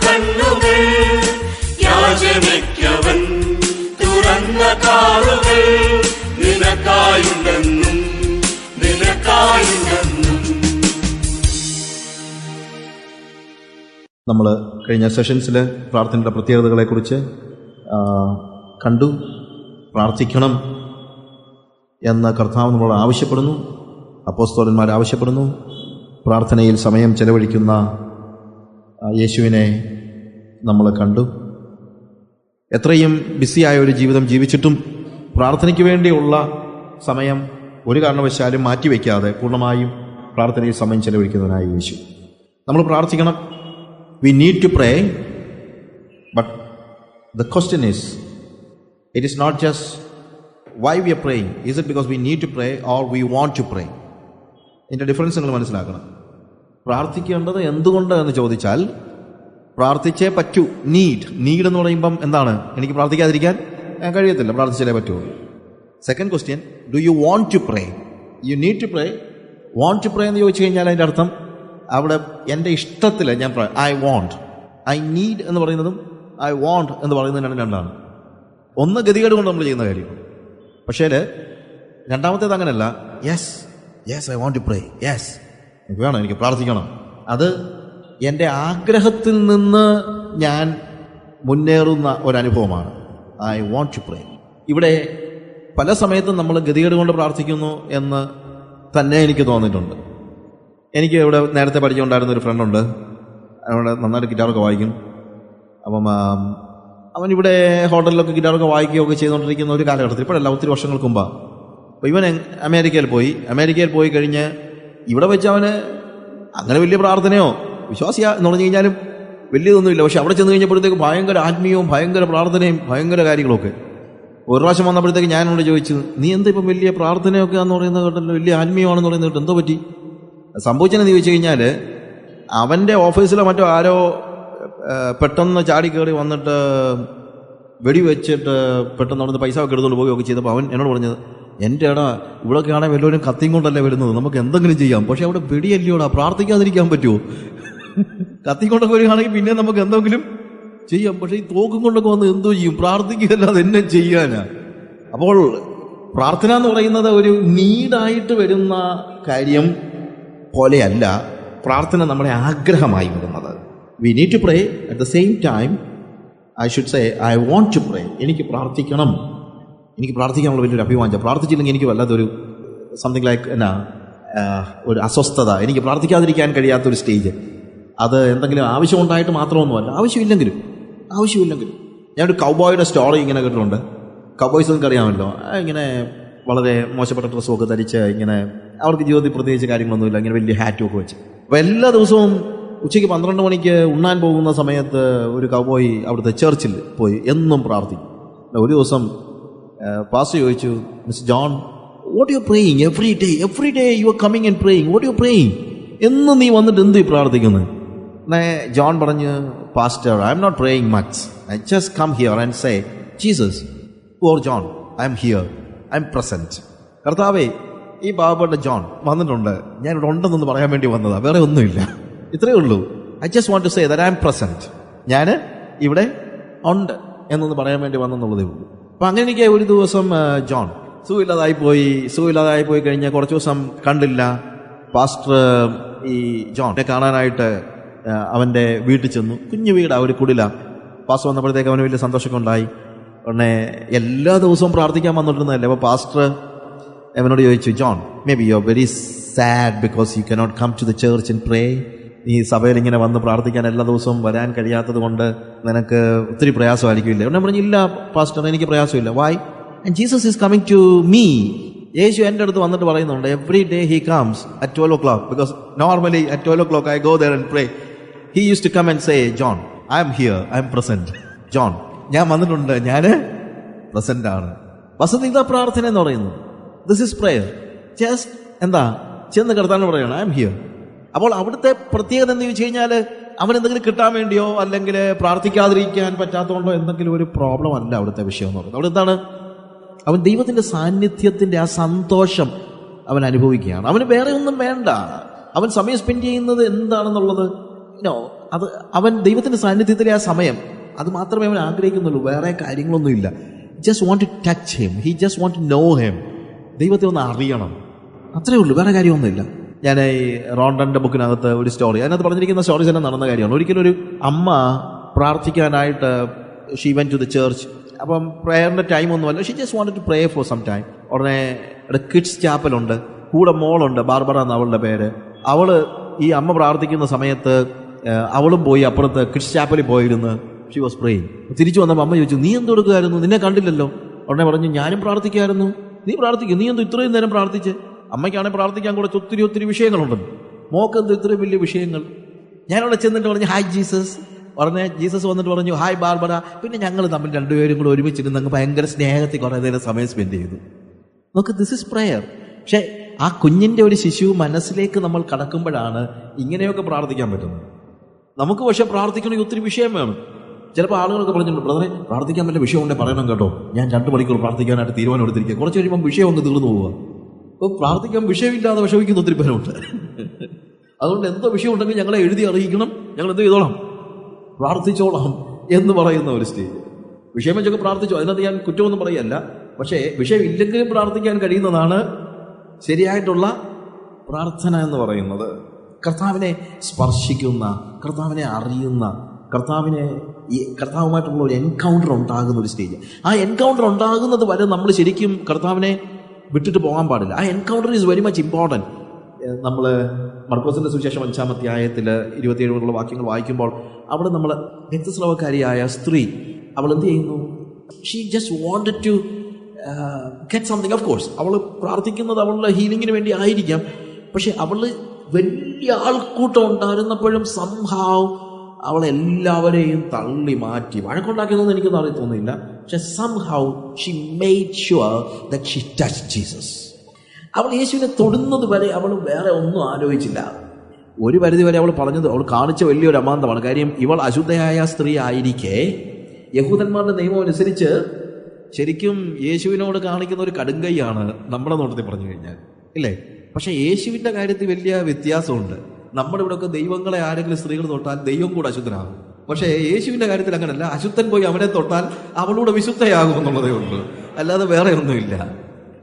കണ്ണുകൾ, യാചനയ്ക്കവൻ തുറന്ന കാതുകൾ, നിനക്കായുണ്ടെന്നും നിനക്കായുണ്ടെന്നും. നമ്മൾ കഴിഞ്ഞ സെഷൻസിൽ പ്രാർത്ഥനയുടെ പ്രത്യേകതകളെക്കുറിച്ച് കണ്ടു. പ്രാർത്ഥിക്കണം എന്ന് കർത്താവ് നമ്മളോട് ആവശ്യപ്പെടുന്നു, അപ്പോസ്തലന്മാർ ആവശ്യപ്പെടുന്നു. പ്രാർത്ഥനയിൽ സമയം ചെലവഴിക്കുന്ന യേശുവിനെ നമ്മൾ കണ്ടു. എത്രയും ബിസിയായ ഒരു ജീവിതം ജീവിച്ചിട്ടും പ്രാർത്ഥനയ്ക്ക് വേണ്ടിയുള്ള സമയം ഒരു കാരണവശാലും മാറ്റിവെക്കാതെ പൂർണ്ണമായും പ്രാർത്ഥനയിൽ സമയം ചെലവഴിക്കുന്നതിനായി യേശു. നമ്മൾ പ്രാർത്ഥിക്കണം. We need to pray, but the question is, it is not just why we are praying. Is it because we need to pray or we want to pray? ഇതിൻ്റെ ഡിഫറൻസ് നിങ്ങൾ മനസ്സിലാക്കണം. പ്രാർത്ഥിക്കേണ്ടത് എന്തുകൊണ്ട് എന്ന് ചോദിച്ചാൽ പ്രാർത്ഥിച്ചേ പറ്റൂ. നീഡ് എന്ന് പറയുമ്പം എന്താണ്? എനിക്ക് പ്രാർത്ഥിക്കാതിരിക്കാൻ കഴിയത്തില്ല, പ്രാർത്ഥിച്ചാലേ പറ്റുള്ളൂ. Second question, do you want to pray? You need to pray. Want to pray എന്ന് ചോദിച്ചു കഴിഞ്ഞാൽ അതിൻ്റെ അർത്ഥം അവിടെ എൻ്റെ ഇഷ്ടത്തിൽ ഞാൻ ഐ വാണ്ട്. ഐ നീഡ് എന്ന് പറയുന്നതും ഐ വാണ്ട് എന്ന് പറയുന്നതിനാണ് രണ്ടാണ്. ഒന്ന് ഗതികേട് കൊണ്ട് നമ്മൾ ചെയ്യുന്ന കാര്യം. പക്ഷേ രണ്ടാമത്തേത് അങ്ങനെയല്ല. Yes I want to pray. Yes എനിക്ക് വേണം, എനിക്ക് പ്രാർത്ഥിക്കണം. അത് എൻ്റെ ആഗ്രഹത്തിൽ നിന്ന് ഞാൻ മുന്നേറുന്ന ഒരനുഭവമാണ്. I want to pray. ഇവിടെ പല സമയത്തും നമ്മൾ ഗതികേട് കൊണ്ട് പ്രാർത്ഥിക്കുന്നു എന്ന് തന്നെ എനിക്ക് തോന്നിയിട്ടുണ്ട്. എനിക്ക് ഇവിടെ നേരത്തെ പഠിച്ചുകൊണ്ടായിരുന്ന ഒരു ഫ്രണ്ടുണ്ട്. അവിടെ നന്നായിട്ട് ഗിറ്റാറൊക്കെ വായിക്കും. അപ്പം അവനിവിടെ ഹോട്ടലിലൊക്കെ ഗിറ്റാറൊക്കെ വായിക്കുകയൊക്കെ ചെയ്തുകൊണ്ടിരിക്കുന്ന ഒരു കാലഘട്ടത്തിൽ, ഇപ്പോഴല്ല, ഒത്തിരി വർഷങ്ങൾക്ക് മുമ്പാണ്. അപ്പോൾ ഇവൻ അമേരിക്കയിൽ പോയി കഴിഞ്ഞ് ഇവിടെ വെച്ച് അവന് അങ്ങനെ വലിയ പ്രാർത്ഥനയോ വിശ്വാസിയാ എന്ന് പറഞ്ഞു കഴിഞ്ഞാലും വലിയതൊന്നുമില്ല. പക്ഷെ അവിടെ ചെന്ന് കഴിഞ്ഞപ്പോഴത്തേക്ക് ഭയങ്കര ആത്മീയവും ഭയങ്കര പ്രാർത്ഥനയും ഭയങ്കര കാര്യങ്ങളൊക്കെ. ഒരു പ്രാവശ്യം വന്നപ്പോഴത്തേക്ക് ഞാനോട് ചോദിച്ചു, നീ എന്താ ഇപ്പം വലിയ പ്രാർത്ഥനയൊക്കെ എന്ന് പറയുന്നത് കേട്ടല്ലോ, വലിയ ആത്മീയമാണെന്ന് പറയുന്നത് കേട്ടോ, എന്തോ പറ്റി? സംഭവിച്ചെന്ന് ചോദിച്ചു കഴിഞ്ഞാൽ അവൻ്റെ ഓഫീസിലോ മറ്റോ ആരോ പെട്ടെന്ന് ചാടി കയറി വന്നിട്ട് വെടിവെച്ചിട്ട് പെട്ടെന്ന് അവിടുന്ന് പൈസ ഒക്കെ എടുത്തുകൊണ്ട് പോവുകയൊക്കെ ചെയ്തപ്പോൾ അവൻ എന്നോട് പറഞ്ഞത്, എൻ്റെ എടാ ഇവിടെയൊക്കെ ആണെങ്കിൽ വല്ലവരും കത്തിയും കൊണ്ടല്ലേ വരുന്നത്, നമുക്ക് എന്തെങ്കിലും ചെയ്യാം. പക്ഷെ അവിടെ വെടിയല്ലോടാ, പ്രാർത്ഥിക്കാതിരിക്കാൻ പറ്റുമോ? കത്തിയും കൊണ്ടൊക്കെ വരികയാണെങ്കിൽ പിന്നെ നമുക്ക് എന്തെങ്കിലും ചെയ്യാം. പക്ഷെ ഈ തോക്കും കൊണ്ടൊക്കെ വന്ന് എന്തോ ചെയ്യും? പ്രാർത്ഥിക്കുകയല്ലാതെ എന്നെ ചെയ്യാനാ. അപ്പോൾ പ്രാർത്ഥന എന്ന് പറയുന്നത് ഒരു നീഡായിട്ട് വരുന്ന കാര്യം പോലെയല്ല പ്രാർത്ഥന നമ്മുടെ ആഗ്രഹമായി വരുന്നത്. We need to pray. At the same time I should say I want to pray. എനിക്ക് പ്രാർത്ഥിക്കണം. എനിക്ക് പ്രാർത്ഥിക്കാനുള്ള വലിയൊരു അഭിമാനം. പ്രാർത്ഥിച്ചില്ലെങ്കിൽ എനിക്ക് വല്ലാത്തൊരു സംതിങ് ലൈക്ക് ഒരു അസ്വസ്ഥത, എനിക്ക് പ്രാർത്ഥിക്കാതിരിക്കാൻ കഴിയാത്തൊരു സ്റ്റേജ്. അത് എന്തെങ്കിലും ആവശ്യമുണ്ടായിട്ട് മാത്രമൊന്നുമല്ല, ആവശ്യമില്ലെങ്കിലും. ഞാനൊരു കൗബോയുടെ സ്റ്റോറി ഇങ്ങനെ കേട്ടിട്ടുണ്ട്. കൗബോയ്സ് നിങ്ങൾക്ക് അറിയാമല്ലോ, ഇങ്ങനെ വളരെ മോശപ്പെട്ട ഡ്രസ്സൊക്കെ ധരിച്ച് ഇങ്ങനെ അവർക്ക് ജീവിതത്തിൽ പ്രത്യേകിച്ച് കാര്യങ്ങളൊന്നുമില്ല, ഇങ്ങനെ വലിയ ഹാറ്റും ഒക്കെ വെച്ച്. അപ്പോൾ എല്ലാ ദിവസവും ഉച്ചയ്ക്ക് 12 മണിക്ക് ഉണ്ണാൻ പോകുന്ന സമയത്ത് ഒരു കൗബോയ് അവിടുത്തെ ചർച്ചിൽ പോയി എന്നും പ്രാർത്ഥിക്കും. ഒരു ദിവസം പാസ്റ്റർ ചോദിച്ചു, mister John, what you praying every day you are coming and praying, what you praying? എന്നും നീ വന്നിട്ട് എന്ത് പ്രാർത്ഥിക്കുന്നത്? ജോൺ പറഞ്ഞു, pastor, I'm not praying much. I just come here and say, Jesus or John, I M here, I M present. കർത്താവേ, ഈ പാവപ്പെട്ട John വന്നിട്ടുണ്ട്, ഞാൻ ഇവിടെ ഉണ്ടെന്നൊന്ന് പറയാൻ വേണ്ടി വന്നതാ, വേറെ ഒന്നുമില്ല, ഇത്രയേ ഉള്ളൂ. I just want to say that I M present. ഞാൻ ഇവിടെ ഉണ്ട് എന്നൊന്ന് പറയാൻ വേണ്ടി വന്നെന്നുള്ളതേ ഉള്ളൂ. അപ്പം അങ്ങനെ എനിക്ക് ഒരു ദിവസം ജോൺ സുഖമില്ലാതായി പോയി കഴിഞ്ഞാൽ കുറച്ച് ദിവസം കണ്ടില്ല. പാസ്റ്റർ ഈ ജോണിനെ കാണാനായിട്ട് അവൻ്റെ വീട്ടിൽ ചെന്നു. കുഞ്ഞു വീടാ, ഒരു കുടില. പാസ്റ്റർ വന്നപ്പോഴത്തേക്ക് അവന് വലിയ സന്തോഷമൊക്കെ ഉണ്ടായി. ഉടനെ എല്ലാ ദിവസവും പ്രാർത്ഥിക്കാൻ വന്നിട്ടുണ്ടല്ലേ. അപ്പോൾ പാസ്റ്റർ അവനോട് ചോദിച്ചു, John, maybe you are very sad because you cannot come to the church and pray. ഈ സഭയിൽ ഇങ്ങനെ വന്ന് പ്രാർത്ഥിക്കാൻ എല്ലാ ദിവസവും വരാൻ കഴിയാത്തത് കൊണ്ട് നിനക്ക് ഒത്തിരി പ്രയാസമായിരിക്കില്ല? ഉടനെ പറഞ്ഞു, ഇല്ല പാസ്റ്റർ, എനിക്ക് പ്രയാസമില്ല. Why? And Jesus is coming to me. യേശു എൻ്റെ അടുത്ത് വന്നിട്ട് പറയുന്നുണ്ട്, every day he comes at 12 o'clock because normally at 12 o'clock I go there and pray. He use to come and say, John, I M here, I M present. John, ഞാൻ വന്നിട്ടുണ്ട്, ഞാൻ present ആണ്. വസതിത പ്രാർത്ഥന എന്ന് പറയുന്നത് ദിസ് ഇസ് പ്രേയർ. ജസ്റ്റ് എന്താ ചെന്ന് കിടത്താൻ പറയണം, ഐ എം ഹിയർ. അപ്പോൾ അവിടുത്തെ പ്രത്യേകത എന്ന് ചോദിച്ചു കഴിഞ്ഞാൽ അവനെന്തെങ്കിലും കിട്ടാൻ വേണ്ടിയോ അല്ലെങ്കിൽ പ്രാർത്ഥിക്കാതിരിക്കാൻ പറ്റാത്തതുകൊണ്ടോ എന്തെങ്കിലും ഒരു പ്രോബ്ലം അല്ല അവിടുത്തെ വിഷയം എന്ന് പറയുന്നത്. അവിടെ എന്താണ്? അവൻ ദൈവത്തിൻ്റെ സാന്നിധ്യത്തിൻ്റെ ആ സന്തോഷം അവൻ അനുഭവിക്കുകയാണ്. അവന് വേറെ ഒന്നും വേണ്ട. അവൻ സമയം സ്പെൻഡ് ചെയ്യുന്നത് എന്താണെന്നുള്ളത് അത് അവൻ ദൈവത്തിന്റെ സാന്നിധ്യത്തിലെ ആ സമയം അത് മാത്രമേ അവൻ ആഗ്രഹിക്കുന്നുള്ളൂ. വേറെ കാര്യങ്ങളൊന്നുമില്ല. Just want to touch him, he just want to know him. ദൈവത്തെ ഒന്ന് അറിയണം, അത്രേ ഉള്ളൂ, വേറെ കാര്യമൊന്നുമില്ല. ഞാൻ ഈ റോണ്ടന്റെ ബുക്കിനകത്ത് ഒരു സ്റ്റോറി, അതിനകത്ത് പറഞ്ഞിരിക്കുന്ന സ്റ്റോറീസ് എല്ലാം നടന്ന കാര്യമാണ്. ഒരിക്കലും ഒരു അമ്മ പ്രാർത്ഥിക്കാനായിട്ട് she went to the church. അപ്പം പ്രേയറിന്റെ ടൈം ഒന്നുമല്ല, she just wanted to pray for some time. ഉടനെ കിഡ്സ് ചാപ്പലുണ്ട്, കൂടെ മോളുണ്ട്, ബാർബറ എന്ന അവളുടെ പേര്. അവള് ഈ അമ്മ പ്രാർത്ഥിക്കുന്ന സമയത്ത് അവളും പോയി അപ്പുറത്ത് കിഡ്സ് ചാപ്പലിൽ പോയിരുന്ന് ഷീ വാസ് പ്രേയിങ്. തിരിച്ചു വന്നപ്പോൾ അമ്മ ചോദിച്ചു, നീ എന്ത് കൊടുക്കുമായിരുന്നു, നിന്നെ കണ്ടില്ലല്ലോ. ഉടനെ പറഞ്ഞു, ഞാനും പ്രാർത്ഥിക്കായിരുന്നു. നീ പ്രാർത്ഥിക്കും, നീ എന്തോ ഇത്രയും നേരം പ്രാർത്ഥിച്ച്? അമ്മയ്ക്കാണെങ്കിൽ പ്രാർത്ഥിക്കാൻ കുറച്ച് ഒത്തിരി വിഷയങ്ങളുണ്ടെന്ന്. മോക്കെന്തോ ഇത്രയും വലിയ വിഷയങ്ങൾ. ഞാനവിടെ ചെന്നിട്ട് പറഞ്ഞു, ഹായ് ജീസസ്. ഉടനെ ജീസസ് വന്നിട്ട് പറഞ്ഞു, ഹായ് ബാർബറ. പിന്നെ ഞങ്ങൾ തമ്മിൽ രണ്ടുപേരും കൂടെ ഒരുമിച്ചിരുന്ന് അങ്ങ് ഭയങ്കര സ്നേഹത്തിൽ കുറേ നേരം സമയം സ്പെൻഡ് ചെയ്തു. നമുക്ക് ദിസ് ഇസ് പ്രയർ. പക്ഷെ ആ കുഞ്ഞിന്റെ ഒരു ശിശു മനസ്സിലേക്ക് നമ്മൾ കടക്കുമ്പോഴാണ് ഇങ്ങനെയൊക്കെ പ്രാർത്ഥിക്കാൻ പറ്റുന്നത്. നമുക്ക് പക്ഷെ പ്രാർത്ഥിക്കണമെങ്കിൽ ഒത്തിരി വിഷയം വേണം. ചിലപ്പോൾ ആളുകളൊക്കെ പറഞ്ഞിട്ടുണ്ട്, ബ്രദറെ പ്രാർത്ഥിക്കാൻ പറ്റിയ വിഷയം ഉണ്ടെങ്കിൽ പറയണം കേട്ടോ, ഞാൻ 2 മണിക്കൂർ പ്രാർത്ഥിക്കാനായിട്ട് തീരുമാനം എടുത്തിരിക്കുക. കുറച്ച് കഴിയുമ്പോൾ വിഷയം ഒന്ന് തീർന്നു പോവുക. അപ്പോൾ പ്രാർത്ഥിക്കാൻ വിഷയമില്ലാതെ വിഷമിക്കുന്ന ഒത്തിരി പേരുണ്ട്. അതുകൊണ്ട് എന്തോ വിഷയം ഉണ്ടെങ്കിൽ ഞങ്ങളെ എഴുതി അറിയിക്കണം, ഞങ്ങൾ എന്ത് ചെയ്തോളാം, പ്രാർത്ഥിച്ചോളാം എന്ന് പറയുന്ന ഒരു സ്റ്റേജ്. വിഷയം വെച്ചൊക്കെ പ്രാർത്ഥിച്ചു, അതിനകത്ത് ഞാൻ കുറ്റമൊന്നും പറയല്ല. പക്ഷേ വിഷയമില്ലെങ്കിലും പ്രാർത്ഥിക്കാൻ കഴിയുന്നതാണ് ശരിയായിട്ടുള്ള പ്രാർത്ഥന എന്ന് പറയുന്നത്. കർത്താവിനെ സ്പർശിക്കുന്ന, കർത്താവിനെ അറിയുന്ന, കർത്താവുമായിട്ടുള്ള ഒരു എൻകൗണ്ടർ ഉണ്ടാകുന്ന ഒരു സ്റ്റേജ്. ആ എൻകൗണ്ടർ ഉണ്ടാകുന്നത് വരെ നമ്മൾ ശരിക്കും കർത്താവിനെ വിട്ടിട്ട് പോകാൻ പാടില്ല. ആ encounter is very much important. നമ്മൾ മർക്കോസിന്റെ സുവിശേഷം 5-ാം അധ്യായത്തിൽ 27 മുതലുള്ള വാക്യങ്ങൾ വായിക്കുമ്പോൾ അവിടെ നമ്മൾ രക്തസ്രവക്കാരിയായ സ്ത്രീ അവൾ എന്ത് ചെയ്യുന്നു? She just wanted to get something. Of course അവൾ പ്രാർത്ഥിക്കുന്നത് അവളുടെ ഹീലിങ്ങിന് വേണ്ടി ആയിരിക്കാം. പക്ഷെ അവൾ വലിയ ആൾക്കൂട്ടം ഉണ്ടായിരുന്നപ്പോഴും സംഹാവ് അവളെല്ലാവരെയും തള്ളി മാറ്റി. വഴക്കുണ്ടാക്കിയതൊന്നും എനിക്കൊന്നും അറിയത്തൊന്നുമില്ല. പക്ഷെ somehow Xi made sure that she touch Jesus. അവൾ യേശുവിനെ തൊടുന്നത് വരെ അവൾ വേറെ ഒന്നും ആലോചിച്ചില്ല. ഒരു പരിധി വരെ അവൾ പറഞ്ഞത്, അവൾ കാണിച്ച വലിയൊരു അമാന്തമാണ്. കാര്യം ഇവൾ അശുദ്ധയായ സ്ത്രീ ആയിരിക്കെ യഹൂദന്മാരുടെ നിയമം അനുസരിച്ച് ശരിക്കും യേശുവിനോട് കാണിക്കുന്ന ഒരു കടുങ്കൈയാണ് നമ്മുടെ നോട്ടത്തിൽ പറഞ്ഞു കഴിഞ്ഞാൽ, ഇല്ലേ? പക്ഷെ യേശുവിൻ്റെ കാര്യത്തിൽ വലിയ വ്യത്യാസമുണ്ട്. നമ്മുടെ ഇവിടെയൊക്കെ ദൈവങ്ങളെ ആരെങ്കിലും സ്ത്രീകൾ തൊട്ടാൽ ദൈവം കൂടെ അശുദ്ധനാകും. പക്ഷേ യേശുവിൻ്റെ കാര്യത്തിൽ അങ്ങനല്ല. അശുദ്ധൻ പോയി അവനെ തൊട്ടാൽ അവളൂടെ വിശുദ്ധയാകും എന്നുള്ളതേ ഉള്ളൂ, അല്ലാതെ വേറെ ഒന്നുമില്ല.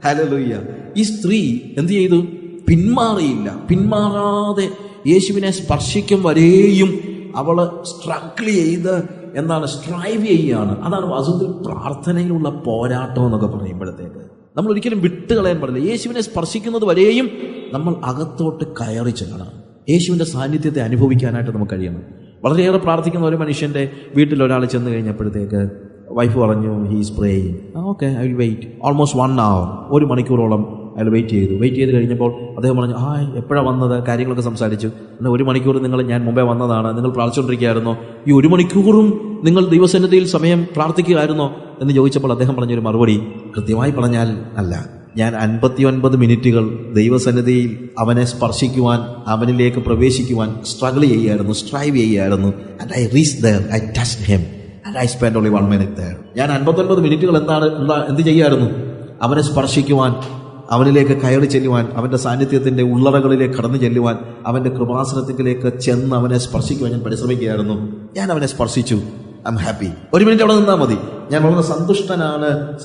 ഹല്ലേലൂയ. ഈ സ്ത്രീ എന്ത് ചെയ്തു? പിന്മാറിയില്ല. പിന്മാറാതെ യേശുവിനെ സ്പർശിക്കും വരെയും അവള് സ്ട്രഗിൾ ചെയ്ത് സ്ട്രൈവ് ചെയ്യുകയാണ്. അതാണ് വാസ്തവത്തിൽ പ്രാർത്ഥനയിലുള്ള പോരാട്ടം എന്നൊക്കെ പറയുമ്പോഴത്തേക്ക് നമ്മൾ ഒരിക്കലും വിട്ടുകളയാൻ പാടില്ല. യേശുവിനെ സ്പർശിക്കുന്നത് വരെയും നമ്മൾ അകത്തോട്ട് കയറി ചെല്ലണം. യേശുവിൻ്റെ സാന്നിധ്യത്തെ അനുഭവിക്കാനായിട്ട് നമുക്ക് കഴിയണം. വളരെയേറെ പ്രാർത്ഥിക്കുന്ന ഒരു മനുഷ്യൻ്റെ വീട്ടിൽ ഒരാൾ ചെന്ന് കഴിഞ്ഞപ്പോഴത്തേക്ക് വൈഫ് പറഞ്ഞു, he's praying. Okay, I will wait. Almost 1 hour, 1 മണിക്കൂറോളം അയാൾ വെയിറ്റ് ചെയ്ത് കഴിഞ്ഞപ്പോൾ അദ്ദേഹം പറഞ്ഞു, എപ്പോഴാണ് വന്നത്? കാര്യങ്ങളൊക്കെ സംസാരിച്ചു. എന്നാൽ 1 മണിക്കൂർ ഞാൻ മുമ്പേ വന്നതാണ്, നിങ്ങൾ പ്രാർത്ഥിച്ചുകൊണ്ടിരിക്കുകയായിരുന്നോ? ഈ 1 മണിക്കൂറും നിങ്ങൾ ദൈവസന്നിധിയിൽ സമയം പ്രാർത്ഥിക്കുകയായിരുന്നോ എന്ന് ചോദിച്ചപ്പോൾ അദ്ദേഹം പറഞ്ഞൊരു മറുപടി, കൃത്യമായി പറഞ്ഞാൽ അല്ല, ഞാൻ 59 മിനിറ്റുകൾ ദൈവസന്നിധിയിൽ അവനെ സ്പർശിക്കുവാൻ, അവനിലേക്ക് പ്രവേശിക്കുവാൻ സ്ട്രൈവ് ചെയ്യുകയായിരുന്നു. And I reached there, I touched him and I spend only 1 minute there. ഞാൻ 59 മിനിറ്റുകൾ എന്ത് ചെയ്യായിരുന്നു? അവനെ സ്പർശിക്കുവാൻ, അവനിലേക്ക് കയറി ചെല്ലുവാൻ, അവൻ്റെ സാന്നിധ്യത്തിൻ്റെ ഉള്ളറകളിലേക്ക് കടന്നു ചെല്ലുവാൻ, അവൻ്റെ കൃപാസനത്തിലേക്ക് ചെന്ന് അവനെ സ്പർശിക്കുവാൻ ഞാൻ പരിശ്രമിക്കുകയായിരുന്നു. ഞാൻ അവനെ സ്പർശിച്ചു. I am happy. 1 മിനിറ്റ് അവിടെ നിന്നാൽ മതി. ഞാൻ വളരെ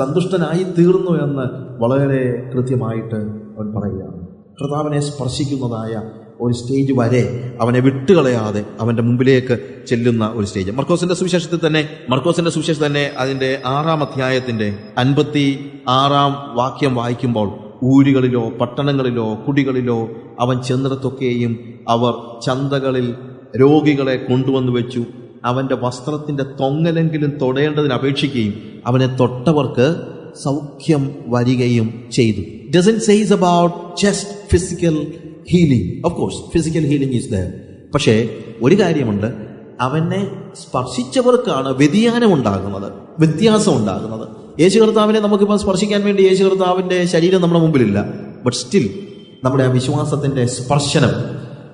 സന്തുഷ്ടനായി തീർന്നു എന്ന് വളരെ കൃത്യമായിട്ട് അവൻ പറയുകയാണ്. കർത്താവിനെ സ്പർശിക്കുന്നതായ ഒരു സ്റ്റേജ് വരെ അവനെ വിട്ടുകളയാതെ അവൻ്റെ മുമ്പിലേക്ക് ചെല്ലുന്ന ഒരു സ്റ്റേജ്. മർക്കോസിന്റെ സുവിശേഷത്തിൽ തന്നെ അതിൻ്റെ 6-ാം അധ്യായത്തിൻ്റെ 56-ാം വാക്യം വായിക്കുമ്പോൾ, ഊരുകളിലോ പട്ടണങ്ങളിലോ കുടികളിലോ അവൻ ചെന്നിടത്തൊക്കെയും അവർ ചന്തകളിൽ രോഗികളെ കൊണ്ടുവന്നു വെച്ചു. അവൻ്റെ വസ്ത്രത്തിൻ്റെ തൊങ്ങലെങ്കിലും തൊടേണ്ടതിന് അപേക്ഷിക്കുകയും അവനെ തൊട്ടവർക്ക് സൗഖ്യം വരികയും ചെയ്തു. Doesn't say about just physical healing. Of course, physical healing is there. പക്ഷേ ഒരു കാര്യമുണ്ട്, അവനെ സ്പർശിച്ചവർക്കാണ് വ്യതിയാനം ഉണ്ടാകുന്നത്, വ്യത്യാസം ഉണ്ടാകുന്നത്. യേശു കർത്താവിനെ നമുക്കിപ്പോൾ സ്പർശിക്കാൻ വേണ്ടി യേശു കർത്താവിൻ്റെ ശരീരം നമ്മുടെ മുമ്പിലില്ല. ബട്ട് സ്റ്റിൽ നമ്മുടെ ആ വിശ്വാസത്തിൻ്റെ സ്പർശനം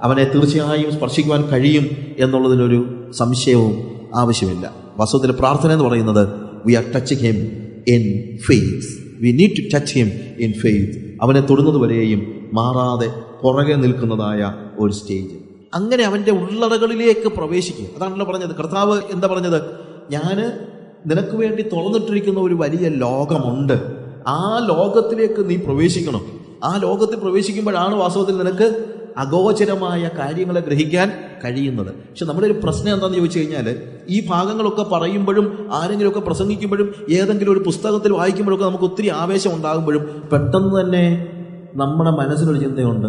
അവനെ തീർച്ചയായും സ്പർശിക്കുവാൻ കഴിയും എന്നുള്ളതിനൊരു സംശയവും ആവശ്യമില്ല. വാസ്തവത്തിൽ പ്രാർത്ഥന എന്ന് പറയുന്നത് we are touching him in faith. We need to touch him in faith. അവനെ തൊടുന്നത് വരെയും മാറാതെ പുറകെ നിൽക്കുന്നതായ ഒരു സ്റ്റേജ്. അങ്ങനെ അവൻ്റെ ഉള്ളറകളിലേക്ക് പ്രവേശിക്കുക. അതാണല്ലോ പറഞ്ഞത്. കർത്താവ് എന്താ പറഞ്ഞത്? ഞാൻ നിനക്ക് വേണ്ടി തുറന്നിട്ടിരിക്കുന്ന ഒരു വലിയ ലോകമുണ്ട്, ആ ലോകത്തിലേക്ക് നീ പ്രവേശിക്കണം. ആ ലോകത്തിൽ പ്രവേശിക്കുമ്പോഴാണ് വാസ്തവത്തിൽ നിനക്ക് അഗോചരമായ കാര്യങ്ങളെ ഗ്രഹിക്കാൻ കഴിയുന്നത്. പക്ഷെ നമ്മുടെ ഒരു പ്രശ്നം എന്താണെന്ന് ചോദിച്ചു കഴിഞ്ഞാൽ, ഈ ഭാഗങ്ങളൊക്കെ പറയുമ്പോഴും ആരെങ്കിലുമൊക്കെ പ്രസംഗിക്കുമ്പോഴും ഏതെങ്കിലും ഒരു പുസ്തകത്തിൽ വായിക്കുമ്പോഴൊക്കെ നമുക്ക് ഒത്തിരി ആവേശം ഉണ്ടാകുമ്പോഴും പെട്ടെന്ന് തന്നെ നമ്മുടെ മനസ്സിലൊരു ചിന്തയുണ്ട്,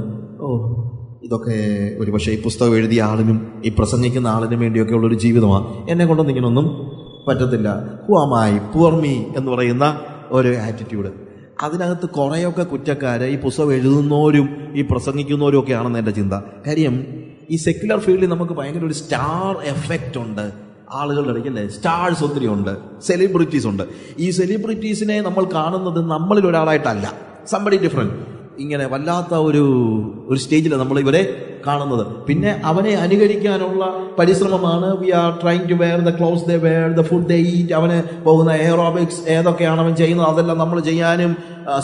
ഇതൊക്കെ ഒരു പക്ഷേ ഈ പുസ്തകം എഴുതിയ ആളിനും ഈ പ്രസംഗിക്കുന്ന ആളിനും വേണ്ടിയൊക്കെ ഉള്ളൊരു ജീവിതമാണ്, എന്നെ കൊണ്ടൊന്നും ഇങ്ങനൊന്നും പറ്റത്തില്ല, ഹുവാമായി പൂർമി എന്ന് പറയുന്ന ഒരു ആറ്റിറ്റ്യൂഡ്. അതിനകത്ത് കുറേയൊക്കെ കുറ്റക്കാര് ഈ പുസ്തകം എഴുതുന്നവരും ഈ പ്രസംഗിക്കുന്നവരും ഒക്കെ ആണെന്ന് എൻ്റെ ചിന്ത. കാര്യം ഈ സെക്യുലർ ഫീൽഡിൽ നമുക്ക് ഭയങ്കര ഒരു സ്റ്റാർ എഫക്റ്റ് ഉണ്ട്. ആളുകളുടെ ഇടയ്ക്ക് അല്ലേ സ്റ്റാർസ് ഒത്തിരി ഉണ്ട്, സെലിബ്രിറ്റീസ് ഉണ്ട്. ഈ സെലിബ്രിറ്റീസിനെ നമ്മൾ കാണുന്നത് നമ്മളിൽ ഒരാളായിട്ടല്ല, സംബഡി ഡിഫറെന്റ്. ഇങ്ങനെ വല്ലാത്ത ഒരു സ്റ്റേജിൽ നമ്മൾ ഇവരെ കാണുന്നത്. പിന്നെ അവനെ അനുകരിക്കാനുള്ള പരിശ്രമമാണ്. We are trying to wear the clothes they wear, the food they eat. അവന് പോകുന്ന എയറോബിക്സ് ഏതൊക്കെയാണ് അവൻ ചെയ്യുന്നത് അതെല്ലാം നമ്മൾ ചെയ്യാനും,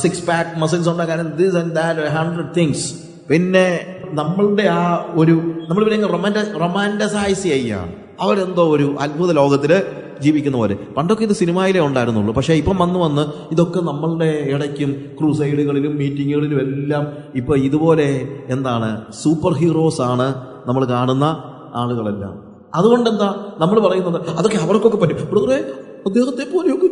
6 pack മസിൽസ് ഉണ്ടാക്കാനും, ദിസ് ആൻഡ് ദാറ്റ് 100 തിങ്സ്. പിന്നെ നമ്മളുടെ ആ ഒരു നമ്മളിവരെ റൊമാൻറ്റസൈസ് ചെയ്യുകയാണ്. അവരെന്തോ ഒരു അത്ഭുത ലോകത്തില് ജീവിക്കുന്ന പോലെ. പണ്ടൊക്കെ ഇത് സിനിമയിലേ ഉണ്ടായിരുന്നുള്ളൂ. പക്ഷേ ഇപ്പം വന്ന് ഇതൊക്കെ നമ്മളുടെ ഇടയ്ക്കും ക്രൂസൈഡുകളിലും മീറ്റിങ്ങുകളിലും എല്ലാം ഇപ്പം ഇതുപോലെ സൂപ്പർ ഹീറോസ് ആണ് നമ്മൾ കാണുന്ന ആളുകളെല്ലാം. അതുകൊണ്ടെന്താ നമ്മൾ പറയുന്നത്, അതൊക്കെ അവർക്കൊക്കെ പറ്റും. ബ്രദറെ, അദ്ദേഹത്തെ പോലെയൊക്കെ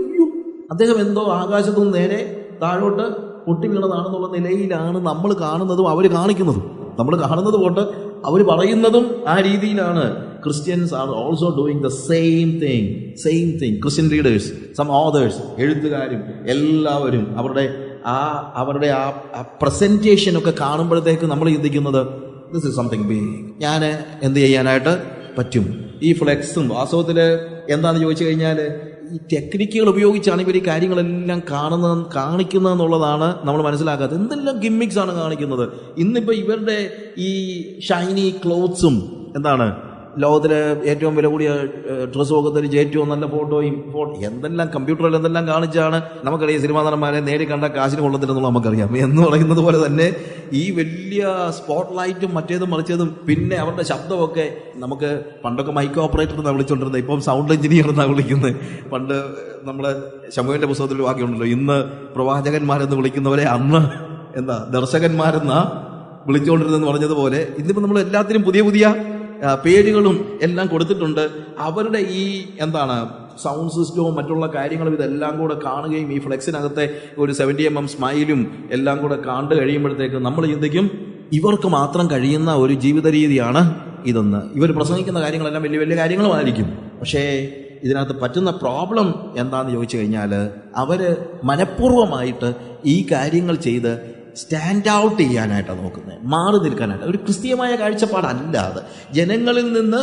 അദ്ദേഹം എന്തോ ആകാശത്തുനിന്ന് നേരെ താഴോട്ട് പൊട്ടി വീണതാണെന്നുള്ള നിലയിലാണ് നമ്മൾ കാണുന്നതും അവർ കാണിക്കുന്നതും. നമ്മൾ കാണുന്നത് കൊണ്ട് അവർ പറയുന്നതും ആ രീതിയിലാണ്. Christians are also doing the same thing. Christian leaders, some authors, എഴുത്തുകാരും എല്ലാവരും അവരുടെ ആ പ്രസന്റേഷൻ ഒക്കെ കാണുമ്പോഴത്തേക്ക് നമ്മൾ ചിന്തിക്കുന്നത് ദിസ് ഇസ് സംതിങ് ബിഗ്. ഞാൻ എന്ത് ചെയ്യാനായിട്ട് പറ്റും? ഈ ഫ്ലെക്സും വാസ്തവത്തിൽ എന്താണെന്ന് ചോദിച്ചു കഴിഞ്ഞാൽ ഈ ടെക്നിക്കുകൾ ഉപയോഗിച്ചാണ് ഇവർ ഈ കാര്യങ്ങളെല്ലാം കാണിക്കുന്നതെന്നുള്ളതാണ് നമ്മൾ മനസ്സിലാക്കാത്തത്. എന്തെല്ലാം ഗിമ്മിക്സ് ആണ് കാണിക്കുന്നത്. ഇന്നിപ്പോൾ ഇവരുടെ ഈ ഷൈനി ക്ലോത്ത്സും ലോകത്തിലെ ഏറ്റവും വില കൂടിയ ഡ്രസ്സും ഒക്കെ ധരിച്ച് ഏറ്റവും നല്ല ഫോട്ടോയും എന്തെല്ലാം കമ്പ്യൂട്ടറിൽ എന്തെല്ലാം കാണിച്ചാണ് നമുക്കറിയാം. സിനിമാ നടന്മാരെ നേരി കണ്ട കാശിന് കൊള്ളത്തില്ലെന്നുള്ള നമുക്കറിയാം. എന്ന് പറയുന്നത് പോലെ തന്നെ ഈ വലിയ സ്പോട്ട് ലൈറ്റും മറ്റേതും മറിച്ചതും, പിന്നെ അവരുടെ ശബ്ദമൊക്കെ നമുക്ക് പണ്ടൊക്കെ മൈക്ക് ഓപ്പറേറ്റർ എന്നാണ് വിളിച്ചുകൊണ്ടിരുന്നത്, ഇപ്പം സൗണ്ട് എഞ്ചിനീയർ എന്നാണ് വിളിക്കുന്നത്. പണ്ട് നമ്മളെ ശമുവേലിന്റെ പുസ്തകത്തിൽ വാക്കിയുണ്ടല്ലോ, ഇന്ന് പ്രവാചകന്മാരെന്ന് വിളിക്കുന്നവരെ അന്ന് ദർശകന്മാരെന്നാ വിളിച്ചുകൊണ്ടിരുന്നെന്ന് പറഞ്ഞതുപോലെ ഇന്നിപ്പോൾ നമ്മൾ എല്ലാത്തിനും പുതിയ പുതിയ പേരുകളും എല്ലാം കൊടുത്തിട്ടുണ്ട്. അവരുടെ ഈ സൗണ്ട് സിസ്റ്റവും മറ്റുള്ള കാര്യങ്ങളും ഇതെല്ലാം കൂടെ കാണുകയും ഈ ഫ്ലെക്സിനകത്തെ ഒരു 70 mm സ്മൈലും എല്ലാം കൂടെ കണ്ടു കഴിയുമ്പോഴത്തേക്ക് നമ്മൾ ചിന്തിക്കും ഇവർക്ക് മാത്രം കഴിയുന്ന ഒരു ജീവിത രീതിയാണ് ഇതെന്ന്. ഇവർ പ്രസംഗിക്കുന്ന കാര്യങ്ങളെല്ലാം വലിയ വലിയ കാര്യങ്ങളുമായിരിക്കും. പക്ഷേ ഇതിനകത്ത് പറ്റുന്ന പ്രോബ്ലം എന്താണെന്ന് ചോദിച്ചു കഴിഞ്ഞാൽ, അവര് മനഃപൂർവ്വമായിട്ട് ഈ കാര്യങ്ങൾ ചെയ്ത് സ്റ്റാൻഡ് ഔട്ട് ചെയ്യാനായിട്ടാണ് നോക്കുന്നത്, മാറി നിൽക്കാനായിട്ട്. ഒരു ക്രിസ്തീയമായ കാഴ്ചപ്പാടല്ല അത്. ജനങ്ങളിൽ നിന്ന്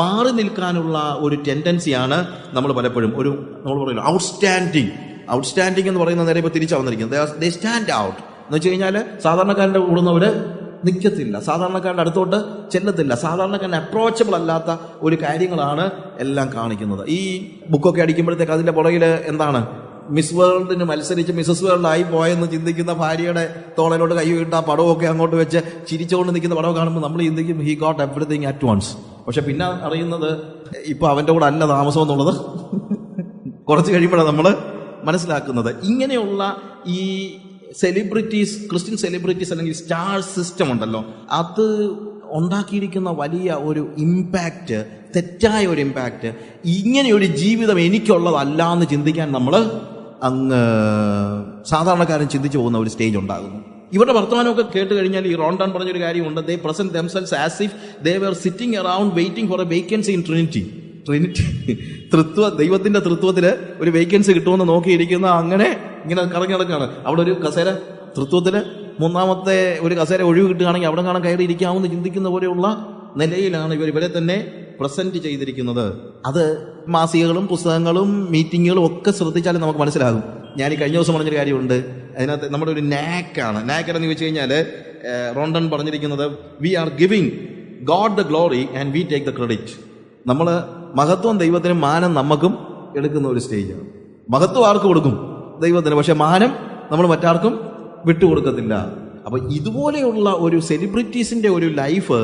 മാറി നിൽക്കാനുള്ള ഒരു ടെൻഡൻസിയാണ് നമ്മൾ പലപ്പോഴും നമ്മൾ പറയുന്നത് ഔട്ട്സ്റ്റാൻഡിങ് എന്ന് പറയുന്ന നേരെ ഇപ്പോൾ തിരിച്ചു വന്നിരിക്കുന്നത്. ദേ സ്റ്റാൻഡ് ഔട്ട് എന്ന് വെച്ച് കഴിഞ്ഞാൽ സാധാരണക്കാരൻ്റെ കൂടുന്നവർ നിൽക്കത്തില്ല, സാധാരണക്കാരൻ്റെ അടുത്തോട്ട് ചെല്ലത്തില്ല, സാധാരണക്കാരൻ അപ്രോച്ചബിൾ അല്ലാത്ത ഒരു കാര്യങ്ങളാണ് എല്ലാം കാണിക്കുന്നത്. ഈ ബുക്കൊക്കെ അടിക്കുമ്പോഴത്തേക്ക് അതിൻ്റെ പുറകിൽ മിസ് വേൾഡിന് മത്സരിച്ച് മിസ്സസ് വേൾഡ് ആയി പോയെന്ന് ചിന്തിക്കുന്ന ഭാര്യയുടെ തോളയിലോട്ട് കൈ വീട്ട പടമൊക്കെ അങ്ങോട്ട് വെച്ച് ചിരിച്ചുകൊണ്ട് നിൽക്കുന്ന പടം കാണുമ്പോൾ നമ്മൾ ചിന്തിക്കും he got everything at once. പക്ഷെ പിന്നെ അറിയുന്നത് ഇപ്പൊ അവന്റെ കൂടെ അല്ല താമസം എന്നുള്ളത് കുറച്ച് കഴിയുമ്പോഴാണ് നമ്മൾ മനസ്സിലാക്കുന്നത്. ഇങ്ങനെയുള്ള ഈ സെലിബ്രിറ്റീസ്, ക്രിസ്ത്യൻ സെലിബ്രിറ്റീസ് അല്ലെങ്കിൽ സ്റ്റാർ സിസ്റ്റം ഉണ്ടല്ലോ, അത് ഉണ്ടാക്കിയിരിക്കുന്ന വലിയ ഒരു ഇമ്പാക്റ്റ്, തെറ്റായ ഒരു ഇമ്പാക്റ്റ്, ഇങ്ങനെയൊരു ജീവിതം എനിക്കുള്ളതല്ല എന്ന് ചിന്തിക്കാൻ നമ്മൾ അങ്ങ് സാധാരണക്കാരൻ ചിന്തിച്ചു പോകുന്ന ഒരു സ്റ്റേജ് ഉണ്ടാകുന്നു. ഇവരുടെ വർത്തമാനമൊക്കെ കേട്ട് കഴിഞ്ഞാൽ ഈ റോൺ ഡൗൺ പറഞ്ഞൊരു കാര്യമുണ്ട്. They present themselves as if they were sitting around waiting for a vacancy in Trinity. ദൈവത്തിന്റെ തൃത്വത്തില് ഒരു വേക്കൻസി കിട്ടുമെന്ന് നോക്കിയിരിക്കുന്ന അങ്ങനെ ഇങ്ങനെ കറങ്ങി നടക്കുകയാണ്. അവിടെ ഒരു കസേര തൃത്വത്തില് മൂന്നാമത്തെ ഒരു കസേര ഒഴിവ് കിട്ടുകയാണെങ്കിൽ അവിടെ കാണാൻ കയറി ഇരിക്കാമെന്ന് ചിന്തിക്കുന്ന പോലെയുള്ള നിലയിലാണ് ഇവരെ തന്നെ പ്രസന്റ് ചെയ്തിരിക്കുന്നത്. അത് മാസികകളും പുസ്തകങ്ങളും മീറ്റിങ്ങുകളും ഒക്കെ ശ്രദ്ധിച്ചാലും നമുക്ക് മനസ്സിലാകും. ഞാൻ ഈ കഴിഞ്ഞ ദിവസം പറഞ്ഞൊരു കാര്യമുണ്ട്. അതിനകത്ത് നമ്മുടെ ഒരു നാക്കാണ്. നാക്കെന്ന് ചോദിച്ചു കഴിഞ്ഞാൽ റോണ്ടൺ പറഞ്ഞിരിക്കുന്നത് we are giving God the glory and we take the credit. നമ്മൾ മഹത്വം ദൈവത്തിനും മാനം നമുക്കും എടുക്കുന്ന ഒരു സ്റ്റേജാണ്. മഹത്വം ആർക്ക് കൊടുക്കും? ദൈവത്തിന്. പക്ഷെ മാനം നമ്മൾ മറ്റാർക്കും വിട്ടുകൊടുക്കത്തില്ല. അപ്പൊ ഇതുപോലെയുള്ള ഒരു സെലിബ്രിറ്റീസിന്റെ ഒരു ലൈഫ്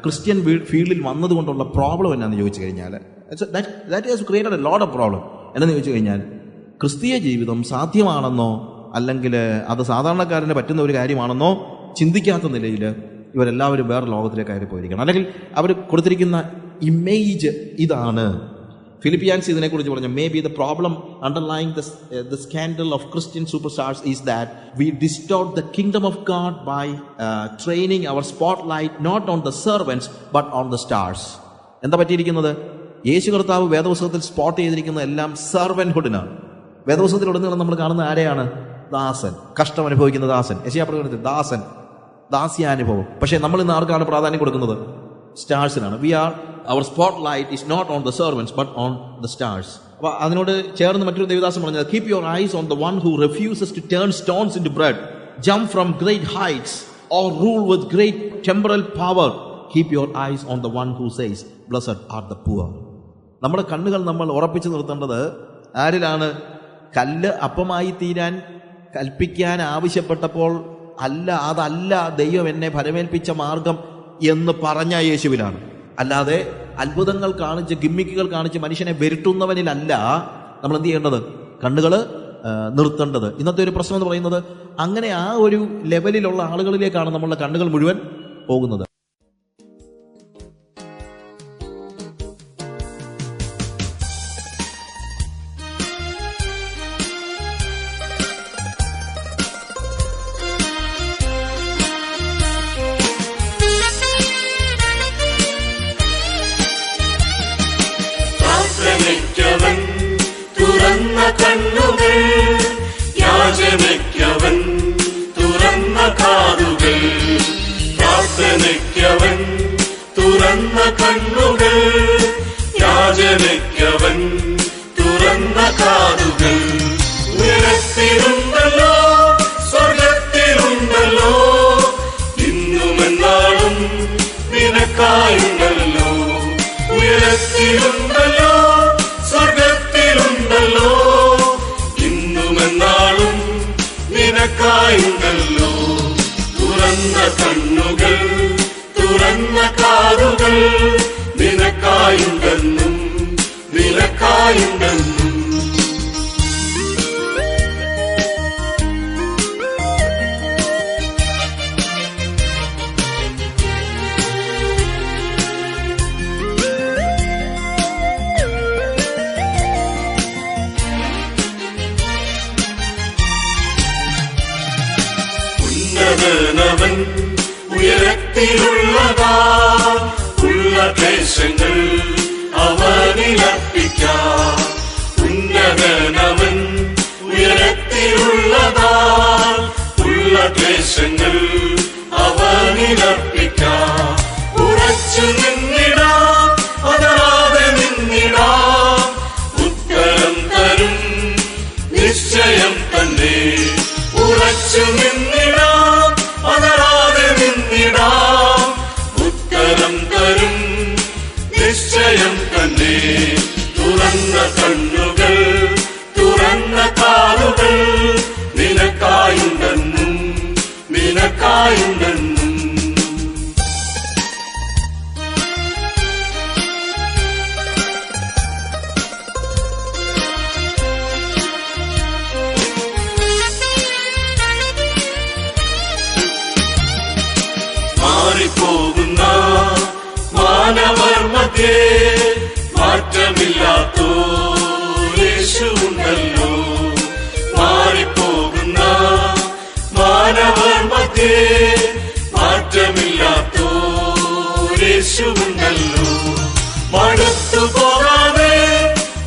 ക്രിസ്ത്യൻ ഫീൽഡിൽ വന്നതുകൊണ്ടുള്ള പ്രോബ്ലം എന്നാന്ന് ചോദിച്ചു കഴിഞ്ഞാൽ that has created a lot of problem. എന്നു ചോദിച്ചു കഴിഞ്ഞാൽ ക്രിസ്തീയ ജീവിതം സാധ്യമാണെന്നോ അല്ലെങ്കിൽ അത് സാധാരണക്കാരന് പറ്റുന്ന ഒരു കാര്യമാണെന്നോ ചിന്തിക്കാത്ത നിലയിൽ ഇവരെല്ലാവരും വേറെ ലോകത്തിലേക്ക് കയറി പോയിരിക്കണം. അല്ലെങ്കിൽ അവർ കൊടുത്തിരിക്കുന്ന ഇമേജ് ഇതാണ്. ഫിലിപ്പിയൻസ് ഇതിനെക്കുറിച്ച് പറഞ്ഞു, may be the problem underlying the scandal of Christian super stars is that we distort the kingdom of God by training our spotlight not on the servants but on the stars. എന്താ പറ്റിയിരിക്കുന്നത്? യേശു കർത്താവ് വേദപുസ്തകത്തിൽ spot ചെയ്തിരിക്കുന്ന എല്ലാം സെർവൻഹുഡിനാണ്. വേദപുസ്തകത്തിലുടനീളം നമ്മൾ കാണുന്ന ആരെയാണ്? ദാസൻ, കഷ്ടം അനുഭവിക്കുന്ന ദാസൻ. യശയ്യാപ്രവചനത്തിൽ ദാസൻ, ദാസ്യാനുഭവം. പക്ഷേ നമ്മൾ ഇന്ന് ആർക്കാണ് പ്രാധാന്യം കൊടുക്കുന്നത്? സ്റ്റാർസിനാണ്. അവർ spotlight is not on the servants but on the stars. അപ്പൊ അതിനോട് ചേർന്ന് മറ്റൊരു ദേവദാസൻ പറഞ്ഞത്, keep your eyes on the one who refuses to turn stones into bread, jump from great heights or rule with great temporal power. Keep your eyes on the one who says blessed are the poor. നമ്മുടെ കണ്ണുകൾ നമ്മൾ ഉറപ്പിച്ചു നിർത്തേണ്ടത് ആരിലാണ്? കല്ല് അപ്പമായി തീരാൻ കൽപ്പിക്കാൻ ആവശ്യപ്പെട്ടപ്പോൾ അതല്ല ദൈവം എന്നെ ഫലമേൽപ്പിച്ച മാർഗം എന്ന് പറഞ്ഞ യേശുവിലാണ്. അല്ലാതെ അത്ഭുതങ്ങൾ കാണിച്ച് ഗിമ്മിക്കുകൾ കാണിച്ച് മനുഷ്യനെ വരുത്തുന്നവനിലല്ല നമ്മൾ എന്ത് ചെയ്യേണ്ടത്? കണ്ണുകൾ നിർത്തേണ്ടത്. ഇന്നത്തെ ഒരു പ്രശ്നം എന്ന് പറയുന്നത് അങ്ങനെ ആ ഒരു ലെവലിലുള്ള ആളുകളിലേക്കാണ് നമ്മളുടെ കണ്ണുകൾ മുഴുവൻ പോകുന്നത്. പ്രാർത്ഥനയ്ക്കവൻ തുറന്ന കണ്ണുകൾ, യാചനയ്ക്കവൻ തുറന്ന കാതുകൾ. പ്രാർത്ഥനയ്ക്കവൻ തുറന്ന കണ്ണുകൾ, യാചനയ്ക്കവൻ തുറന്ന കാതുകൾ. ഉയരത്തിലുണ്ടല്ലോ സ്വർഗത്തിലുണ്ടല്ലോ ഇന്നുമെന്നാളും നിനക്കായുണ്ടല്ലോ. ഉയരത്തിലുണ്ടല്ലോ സ്വർഗത്തിലുണ്ടല്ലോ ഇന്നുമെന്നാളും നിനക്കായുണ്ടല്ലോ. തുറന്ന കണ്ണുകൾ തുറന്ന കാതുകൾ നിനക്കായുണ്ടെന്നും നിനക്കായുണ്ടെന്നും. ഉന്നതനവൻ ഉയരത്തിലുള്ളതാ ഉള്ള ദേശങ്ങൾ അവനിലർപ്പിക്കാം. ഉന്നതനവൻ ഉയരത്തിലുള്ളതാ ഉള്ള ദേശങ്ങൾ അവനിലർപ്പിക്കാം. ഉറച്ചു നിന്നിടാം പതറാതെ നിന്നിടാം, ഉത്തരം തരും നിശ്ചയം തന്നെ. ഉറച്ചു നിന്നിടാം പതറാതെ നിന്നിടാം, ഉത്തരം തരും നിശ്ചയം തന്നെ. തുറന്ന കണ്ണുകൾ തുറന്ന കാതുകൾ നിനക്കായുണ്ടെന്നും നിനക്കായുണ്ടെന്നും. മാറിപ്പോകുന്ന മാനവർ മധ്യേ മാറ്റമില്ലാത്തോരേശുണ്ടല്ലോ. മാറിപ്പോകുന്ന മാനവർ മധ്യേ മാറ്റമില്ലാത്തോരേശുണ്ടല്ലോ. മടുത്തു പോകാതെ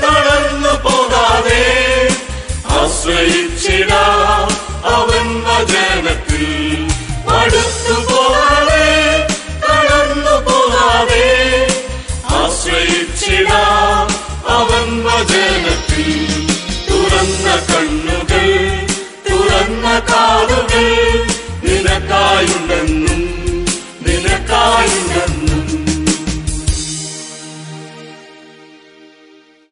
തളർന്നു പോകാതെ ആശ്രയിച്ചിടാം അവൻ വചനം.